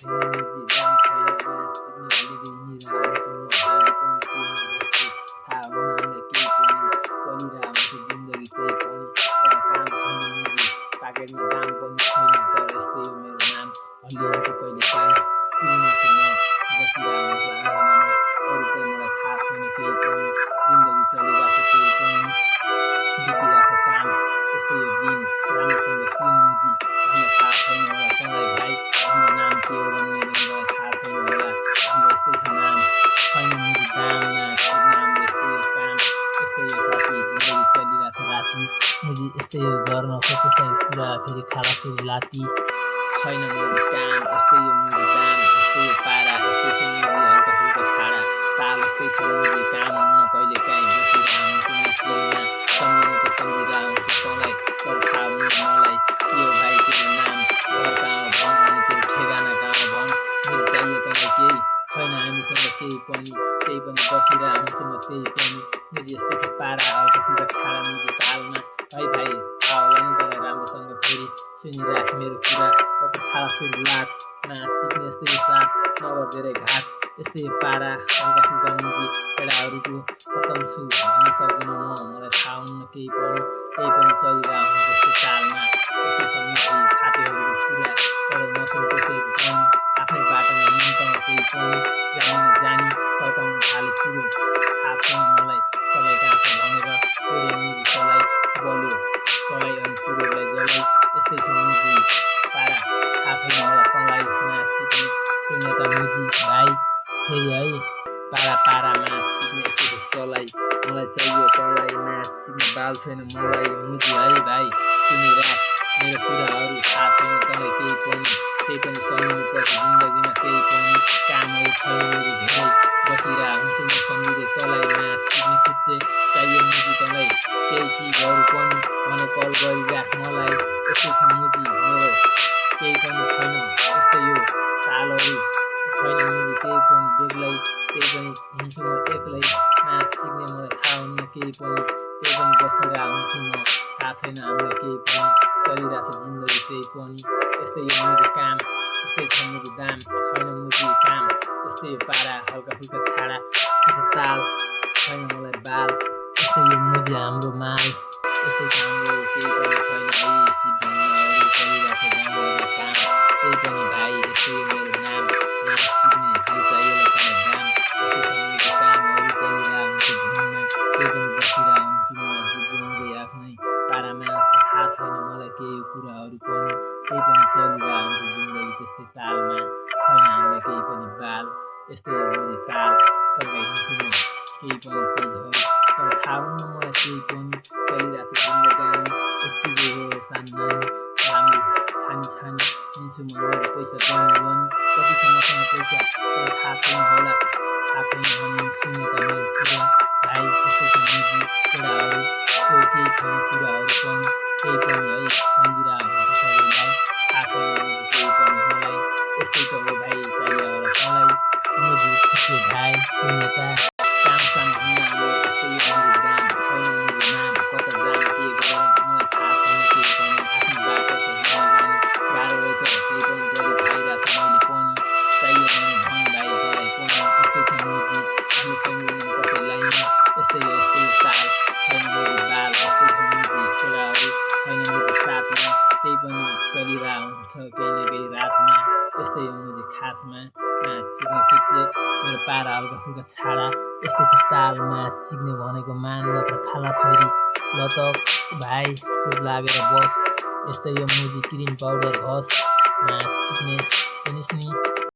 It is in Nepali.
छैन मुजी दाम छैन नाच सिक्ने अलिअलि हिँडिरहेको म अहिले पनि केही पनि थाहा हुन्न हामीलाई केही पनि चलिरहेको हुन्छ जिन्दगी त्यही पनि तर काम छैन मुजी पाकेटमा दाम पनि छैन तर यस्तै हो मेरो नाम हल्लिन्छ कहिले काहीँ फिल्डमाथि म बसिरहेको हुन्छु आनन्दमा अरू चाहिँ मलाई थाहा छैन केही पनि जिन्दगी चलिरहेको केही पनि बितिरहेको काम यस्तै यो दिन राम्रोसँग चिन मुजी हामीलाई थाहा छैन होला तँलाई भाइ हाम्रो नाम के हो भन्ने पनि मलाई थाहा छैन होला हाम्रो यस्तै छ नाम छैन मुजी दाममा हाम्रो यस्तै यो काम यस्तै यो साथी जिन्दगी चलिरहेको राति मुजी यस्तै यो गर्न खोज्छ कुरा फेरि खाला फेरि लाती छैन मुजी काम यस्तै यो मुजी दाम यस्तै यो पारा यस्तै छ मुजी हल्का फुल्का छाडा ताल यस्तै छ मुजी काम हुन्न कहिले काहीँ बसिरहेको हुन्छु म चिलमा सम्झिनु त सम्झिरहेको हुन्छु तँलाई तर थाहा हुन्न मलाई के हो भाइ तेरो नाम घर कहाँ हो भन अनि तेरो ठेगाना कहाँ हो भन मुजी चाहियो तँलाई केही छैन हामीसँग केही पनि बसिरहेको हुन्छु म त्यही पनि मुजी यस्तै छ पारा हल्का फुल्का छाडा मुजी तालमा है भाइ थाहा होला नि तँलाई राम्रोसँग फेरि सुनिराख मेरो कुरा कति थाहा फेरि लाट नाचिक्ने यस्तै यो साथ नगर धेरै घाट यस्तै पारा हल्का फुल्का मुजी केटाहरूको खतम छु भन्न सक्दिनँ मलाई थाहा हुन्न केही पनि चलिरहेको हुन्छ यस्तै तालमा यस्तै छ मुजी फाटेहरूको कुरा तर नसुन कसैको पनि आफ्नै बाटोमा हिँड्न केही पनि जानी सताउन थाले कुरो थाहा छैन मलाई सलाई कहाँ छ भनेर कोरे मुजी सलाई बल्यो सलाई अनि कुरोलाई जलाई यस्तै छ मुजी पारा थाहा छैन होला तँलाई नाचिक्ने सुन्ने त मुजी भाइ फेरि है पारामा चिक्ने यस्तो चलाई मलाई चाहियो तँलाई नाचिक्ने बाल छैन मलाई मुजी है भाइ सुनिराख मेरो कुराहरू थाहा छैन तँलाई केही पनि सम्झिनु पर्छ जिन्दगीमा केही पनि कामहरू छैन मुजी धेरै बसिरहेको हुन्छु म सम्झिँदै तँलाई नाचिक्ने खुच्चे चाहियो मुजी तँलाई केही चिजहरू पनि भने कल गरिराख मलाई यस्तै छ मुजी मेरो केही पनि छैन यस्तै यो तालहरू छैन मुजी केही पनि बेग्लै केही पनि हिँड्छु म एक्लै नाचिक्ने मलाई थाहा हुन्न केही पनि बसिरहेको हुन्छु म थाहा छैन हामीलाई केही पनि चलिरहेको छ जिन्दगी त्यही पनि यस्तै यो मुजी काम यस्तै छ मुजी दाम छैन मुजी काम यस्तै यो पारा हल्का फुल्का छाडा यस्तै छ ताल छैन मलाई बाल यस्तै यो मुजी हाम्रो माल यस्तै छ हाम्रो केही पनि छैन है सिपभन्डाहरू चलिरहेको छ गाउँघरमा काम त्यही पनि भाइ यस्तै यो मेरो नाम नाचिक्ने चाहियो तँलाई दाम यस्तै छ मुजी कामहरू चलिरहेको हुन्छ घुममा त्यही पनि बसिरहेको हुन्छु म गीत गाउँदै आफ्नै पारामा थाहा छैन मलाई केही कुराहरू पनि चलिरहेको हुन्छ जिन्दगी त्यस्तै तालमा छैन हामीलाई केही पनि बाल यस्तै हो मुजी ताल सघाइदिन्छु म केही पनि चिजहरू तर थाहा हुन्न मलाई केही पनि चलिरहेको छ जिन्दगानी यत्तिकै हो सानो नानी राम्रो छानी दिन्छु म मेरो पैसा गनी कति छ मसँग पैसा तर थाहा छैन होला थाहा छैन भने सुन्ने त मेरो कुरा भाइ यस्तै छ मुजी केटाहरू केही छैन कुराहरू पनि है सम्झिरहेको हुन्छ सबैलाई थाहा छैन मुजी केही पनि मलाई यस्तै त हो भाइ चाहियो होला तँलाई मुजी खुच्चे भाइ सुनेका काम हुन्न हाम्रो यस्तै यो मुजी दाम छैन मुजी नाम कता जाने के गरौँ मलाई थाहा छैन केही पनि आफ्नो बाटो छ जाने गाह्रो रहेछ केही पनि गरी खाइरहेको छ मैले पनि चाहियो भने भन भाइ तँलाई पनि यस्तै छ मुजी हामी सम्झिनु कसैलाई यस्तै यो ताल छैन मुजी बाल यस्तै छ मुजी केटाहरू छैन मुजी साथमा त्यही पनि चलिरहेको हुन्छ केही न केही रातमा यस्तै हो मुजी खासमा चिक्ने खुच्चे मेरो पारा हल्का फुल्का छाडा यस्तै छ तालमा चिक्ने भनेको मान नत्र खाला छोरी लतक भाइ चुप लागेर बस यस्तै यो मुजी क्रिम पाउडर घस चिक्ने सुनिस् नि।